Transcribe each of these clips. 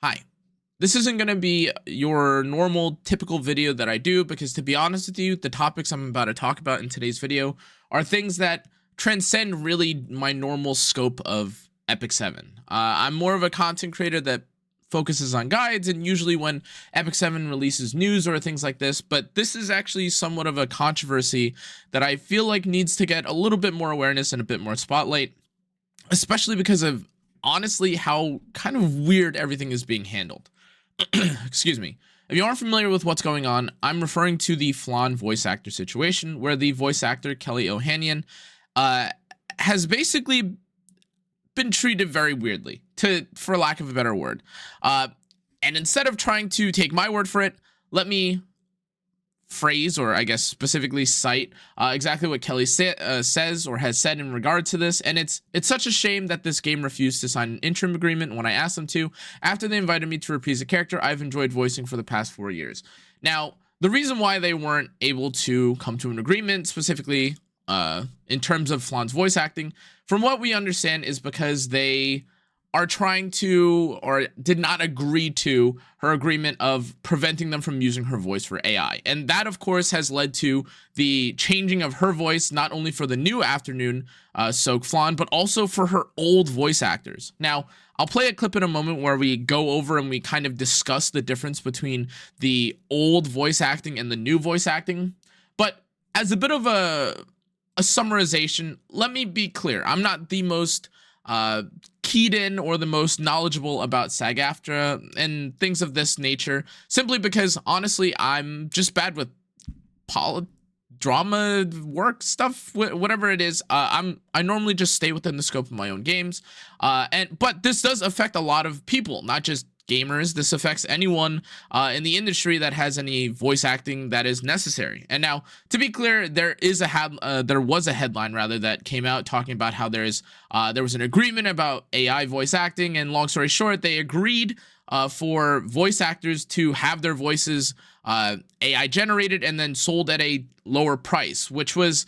Hi. This isn't going to be your normal typical video that I do because, to be honest with you, the topics I'm about to talk about in today's video are things that transcend really my normal scope of epicseven. I'm more of a content creator that focuses on guides, and usually when epicseven releases news or things like this, but this is actually somewhat of a controversy that I feel like needs to get a little bit more awareness and a bit more spotlight, especially because of honestly how kind of weird everything is being handled. Excuse me. If you aren't familiar with what's going on, I'm referring to the Flan voice actor situation, where the voice actor Kelly Ohanian has basically been treated very weirdly, for lack of a better word. And instead of trying to take my word for it, let me phrase, or I guess specifically cite, exactly what Kelly says or has said in regard to this. And it's such a shame that this game refused to sign an interim agreement when I asked them to. After they invited me to reprise a character I've enjoyed voicing for the past 4 years. Now, the reason why they weren't able to come to an agreement specifically in terms of Flan's voice acting, from what we understand, is because they are trying to, or did not agree to, her agreement of preventing them from using her voice for AI. And that, of course, has led to the changing of her voice, not only for the new afternoon Soak Flan, but also for her old voice actors. Now, I'll play a clip in a moment where we go over and we kind of discuss the difference between the old voice acting and the new voice acting. But as a bit of a summarization, let me be clear. I'm not the most keyed in or the most knowledgeable about SAG-AFTRA and things of this nature, simply because honestly I'm just bad with drama work stuff, whatever it is. I normally just stay within the scope of my own games, but this does affect a lot of people, not just gamers. This affects anyone in the industry that has any voice acting that is necessary. And now, to be clear, there was a headline rather that came out talking about how there was an agreement about AI voice acting, and long story short, they agreed for voice actors to have their voices AI generated and then sold at a lower price, which was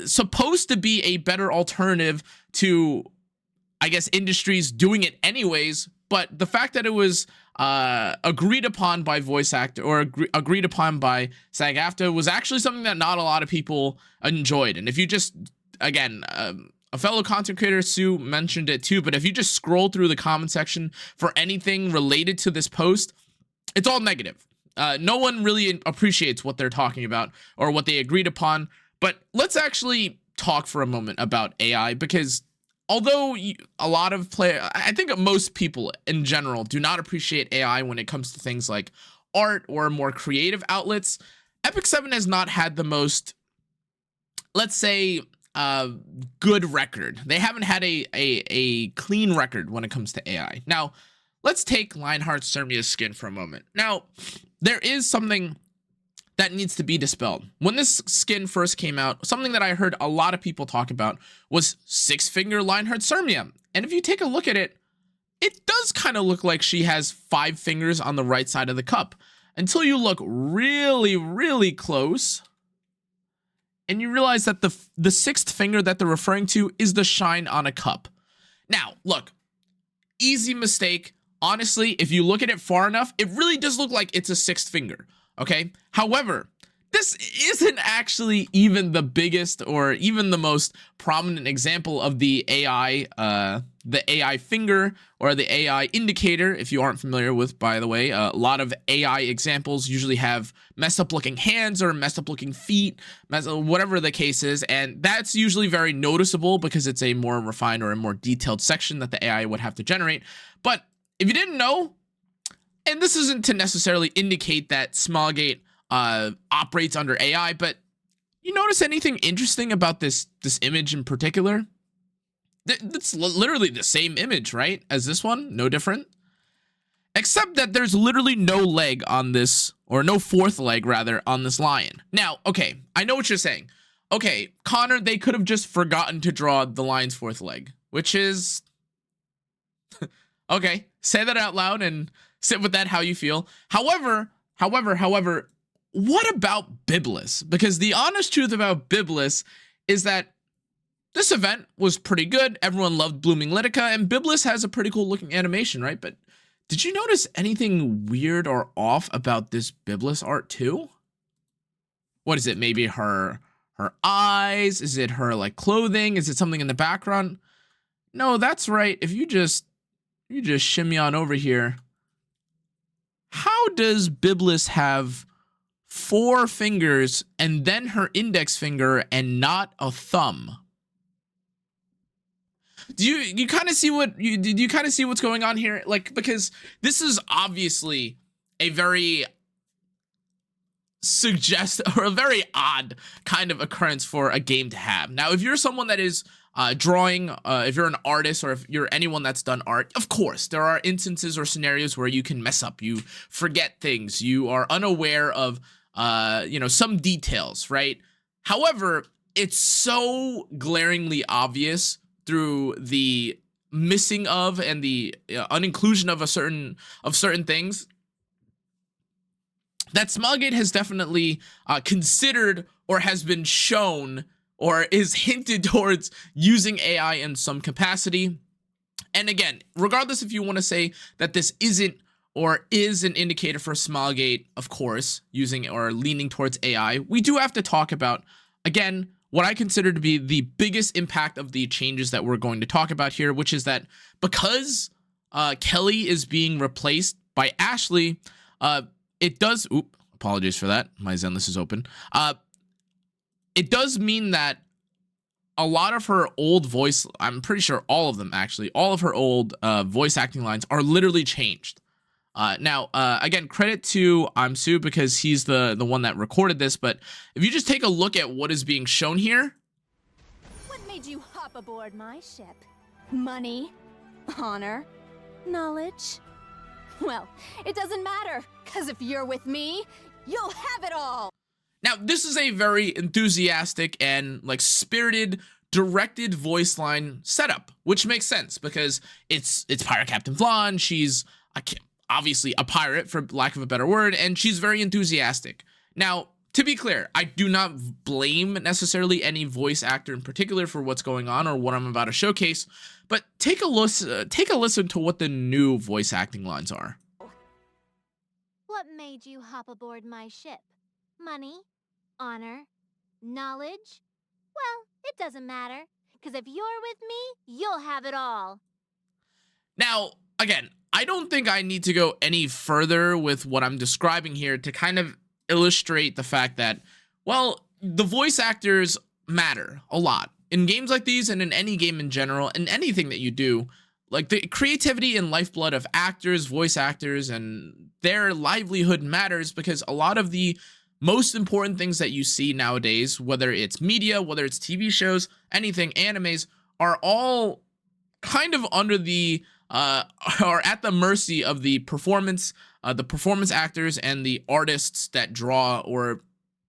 supposed to be a better alternative to, I guess, industries doing it anyways. But the fact that it was agreed upon by voice actor, or agreed upon by SAG-AFTRA, was actually something that not a lot of people enjoyed. And if you just, again, a fellow content creator, Sue, mentioned it too, but if you just scroll through the comment section for anything related to this post, it's all negative. No one really appreciates what they're talking about or what they agreed upon. But let's actually talk for a moment about AI, because although a lot of I think most people in general do not appreciate AI when it comes to things like art or more creative outlets, epicseven has not had the most, let's say, good record. They haven't had a clean record when it comes to AI. Now, let's take Linard Cermia's skin for a moment. Now, there is something that needs to be dispelled. When this skin first came out, something that I heard a lot of people talk about was six-finger Linard Cermia. And if you take a look at it, it does kind of look like she has 5 fingers on the right side of the cup, until you look really, really close and you realize that the 6th finger that they're referring to is the shine on a cup. Now, look, easy mistake. Honestly, if you look at it far enough, it really does look like it's a 6th finger. Okay. However, this isn't actually even the biggest or even the most prominent example of the AI finger, or the AI indicator. If you aren't familiar with, by the way, a lot of AI examples usually have messed up looking hands or messed up looking feet, whatever the case is. And that's usually very noticeable because it's a more refined or a more detailed section that the AI would have to generate. But if you didn't know, and this isn't to necessarily indicate that Smallgate operates under AI, but you notice anything interesting about this image in particular? It's literally the same image, right, as this one, no different, except that there's literally no leg on this, or no 4th leg rather, on this lion. Now, okay, I know what you're saying. Okay, Connor, they could have just forgotten to draw the lion's 4th leg, which is okay. Say that out loud and sit with that how you feel. However, what about Biblis? Because the honest truth about Biblis is that this event was pretty good. Everyone loved Blooming Litica, and Biblis has a pretty cool looking animation, right? But Did you notice anything weird or off about this Biblis art too? What is it? Maybe her eyes? Is it her like clothing? Is it something in the background? No, that's right. If you just shimmy on over here. How does Biblis have 4 fingers and then her index finger and not a thumb? Do you kind of see what you kind of see what's going on here? Like, because this is obviously a very or a very odd kind of occurrence for a game to have. Now, if you're someone that is drawing, if you're an artist or if you're anyone that's done art, of course, there are instances or scenarios where you can mess up. You forget things. You are unaware of, some details, right? However, it's so glaringly obvious through the missing of and the uninclusion of certain things that Smilegate has definitely considered or has been shown or is hinted towards using AI in some capacity. And again, regardless if you want to say that this isn't or is an indicator for Smilegate, of course, using or leaning towards AI, we do have to talk about, again, what I consider to be the biggest impact of the changes that we're going to talk about here, which is that because Kelly is being replaced by Ashley, it does, apologies for that. My Zenlist is open. It does mean that a lot of her old voice, I'm pretty sure all of them actually, all of her old voice acting lines are literally changed. Now, again, credit to Amsu because he's the one that recorded this, but if you just take a look at what is being shown here. What made you hop aboard my ship? Money? Honor? Knowledge? Well, it doesn't matter, because if you're with me, you'll have it all! Now, this is a very enthusiastic and like spirited, directed voice line setup, which makes sense because it's Pirate Captain Flan. She's obviously a pirate, for lack of a better word, and she's very enthusiastic. Now, to be clear, I do not blame necessarily any voice actor in particular for what's going on or what I'm about to showcase, but take a listen to what the new voice acting lines are. What made you hop aboard my ship? Money? Honor? Knowledge? Well, it doesn't matter, because if you're with me, you'll have it all. Now, again, I don't think I need to go any further with what I'm describing here to kind of illustrate the fact that, well, the voice actors matter a lot. In games like these and in any game in general, in anything that you do, like the creativity and lifeblood of actors, voice actors, and their livelihood matters because a lot of the most important things that you see nowadays, whether it's media, whether it's TV shows, anything, animes, are all kind of under the are at the mercy of the performance actors and the artists that draw or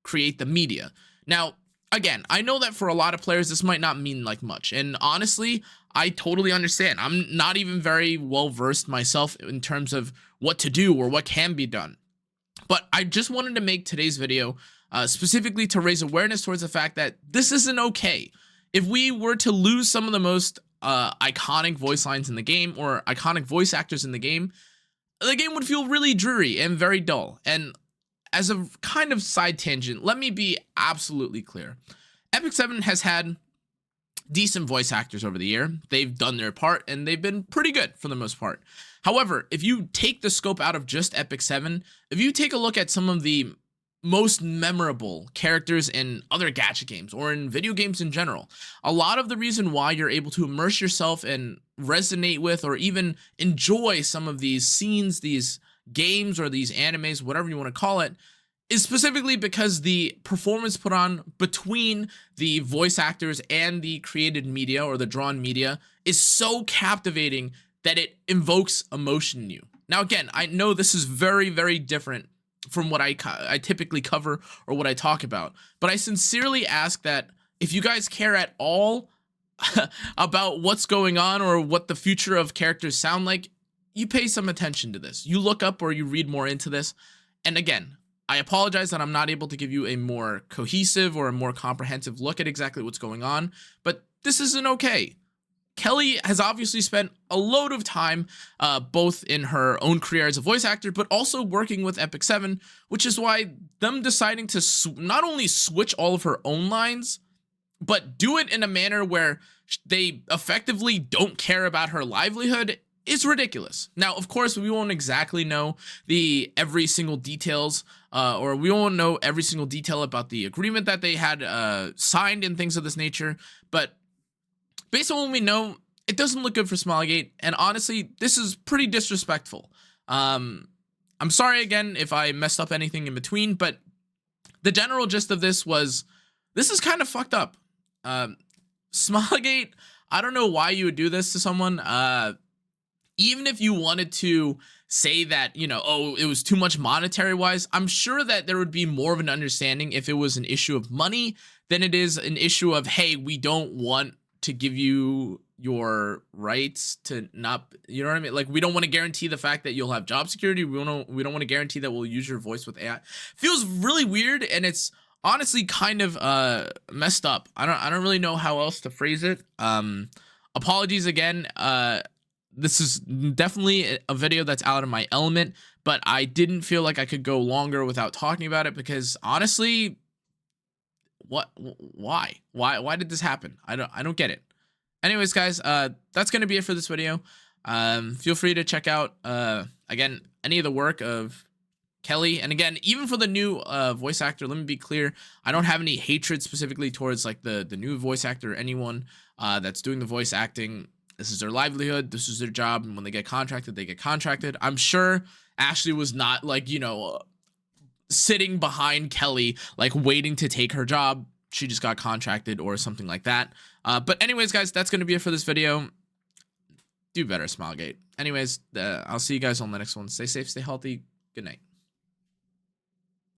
create the media. Now, again, I know that for a lot of players, this might not mean like much. And honestly, I totally understand. I'm not even very well versed myself in terms of what to do or what can be done. But I just wanted to make today's video specifically to raise awareness towards the fact that this isn't okay. If we were to lose some of the most iconic voice lines in the game or iconic voice actors in the game would feel really dreary and very dull. And as a kind of side tangent, let me be absolutely clear. epicseven has had decent voice actors over the year. They've done their part and they've been pretty good for the most part. However, if you take the scope out of just epicseven, if you take a look at some of the most memorable characters in other gacha games or in video games in general, a lot of the reason why you're able to immerse yourself and resonate with or even enjoy some of these scenes, these games or these animes, whatever you want to call it, is specifically because the performance put on between the voice actors and the created media or the drawn media is so captivating that it invokes emotion in you. Now, again, I know this is very, very different from what I typically cover or what I talk about, but I sincerely ask that if you guys care at all about what's going on or what the future of characters sound like, you pay some attention to this. You look up or you read more into this. And again, I apologize that I'm not able to give you a more cohesive or a more comprehensive look at exactly what's going on, but this isn't okay. Kelly has obviously spent a load of time both in her own career as a voice actor, but also working with epicseven, which is why them deciding to not only switch all of her own lines, but do it in a manner where they effectively don't care about her livelihood is ridiculous. Now, of course, we won't exactly know every single details, or we won't know every single detail about the agreement that they had signed and things of this nature, but based on what we know, it doesn't look good for Smilegate, and honestly, this is pretty disrespectful. I'm sorry again if I messed up anything in between, but the general gist of this was, this is kind of fucked up. Smilegate, I don't know why you would do this to someone. Even if you wanted to say that, you know, oh, it was too much monetary wise, I'm sure that there would be more of an understanding if it was an issue of money than it is an issue of, hey, we don't want to give you your rights to not, you know what I mean? Like, we don't want to guarantee the fact that you'll have job security. We don't want to guarantee that we'll use your voice with AI. Feels really weird, and it's honestly kind of messed up. I don't really know how else to phrase it. Apologies again. This is definitely a video that's out of my element, but I didn't feel like I could go longer without talking about it, because honestly, why did this happen? I don't get it. Anyways, guys, that's gonna be it for this video. Feel free to check out again any of the work of Kelly, and again, even for the new voice actor, let me be clear, I don't have any hatred specifically towards like the new voice actor or anyone that's doing the voice acting. This is their livelihood, this is their job, and when they get contracted, they get contracted. I'm sure Ashley was not, like, you know, sitting behind Kelly, like waiting to take her job. She just got contracted or something like that. But anyways, guys, that's going to be it for this video. Do better, Smilegate. Anyways, I'll see you guys on the next one. Stay safe, stay healthy. Good night.